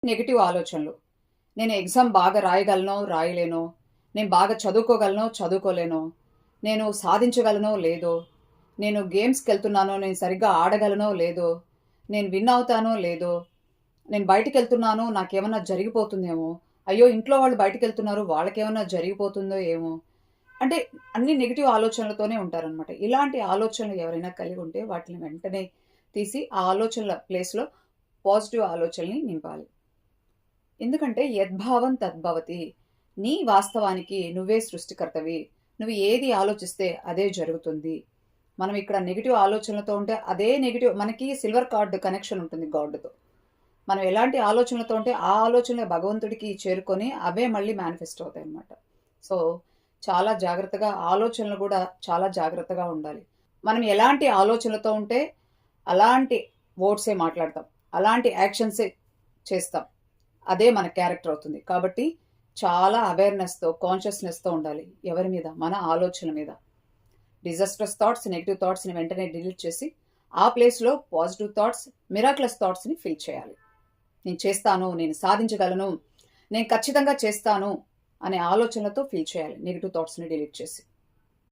Negative ఆలోచనలు. నేను exam బాగా రాయగలనో, రాయలేనో, నేను బాగా చదువుకోగలనో, చదువుకోలేనో, నేను సాధించగలనో, లేదో, నేను గేమ్స్‌కెళ్తున్నానో, నేను సరిగ్గా ఆడగలనో, లేదో, నేను విన్ అవుతానో, లేదో, నేను బయటికెళ్తున్నాను, నాకేమన్నా జరిగిపోతుందేమో, అయ్యో! ఇంట్లో వాళ్ళు బయటికెళ్తున్నారు, వాళ్ళకేమన్నా జరిగిపోతుందో ఏమో, అంటే అన్ని నెగెటివ్ ఆలోచనలతోనే ఉంటారనమాట. ఇలాంటి ఆలోచనలు ఎవరైనా కలిగి ఉంటే వాటిని వెంటనే తీసి ఆ ఆలోచనల ప్లేస్‌లో పాజిటివ్ ఆలోచనల్ని నింపాలి. ఎందుకంటే యద్భావం తద్భవతి. నీ వాస్తవానికి నువ్వే సృష్టికర్తవి. నువ్వు ఏది ఆలోచిస్తే అదే జరుగుతుంది. మనం ఇక్కడ నెగెటివ్ ఆలోచనలతో ఉంటే అదే నెగెటివ్ మనకి సిల్వర్ కార్డ్ కనెక్షన్ ఉంటుంది గాడ్‌తో. మనం ఎలాంటి ఆలోచనలతో ఉంటే ఆ ఆలోచనలే భగవంతుడికి చేరుకొని అవే మళ్ళీ మేనిఫెస్ట్ అవుతాయన్నమాట. సో, చాలా జాగ్రత్తగా ఆలోచనలు గూడా చాలా జాగ్రత్తగా ఉండాలి. మనం ఎలాంటి ఆలోచనలతో ఉంటే అలాంటి వర్డ్సే మాట్లాడతాం. అలాంటి యాక్షన్సే చేస్తాం. అదే మన క్యారెక్టర్ అవుతుంది. కాబట్టి చాలా అవేర్‌నెస్‌తో, కాన్షియస్‌నెస్‌తో ఉండాలి. ఎవరి మీద? మన ఆలోచనల మీద. డిజాస్ట్రస్ థాట్స్, నెగెటివ్ థాట్స్‌ని వెంటనే డిలీట్ చేసి, ఆ ప్లేస్‌లో పాజిటివ్ థాట్స్, మిరాక్లస్ థాట్స్‌ని ఫిల్ చేయాలి. నేను చేస్తాను, నేను సాధించగలను, నేను ఖచ్చితంగా చేస్తాను అనే ఆలోచనలతో ఫిల్ చేయాలి నెగెటివ్ థాట్స్‌ని డిలీట్ చేసి.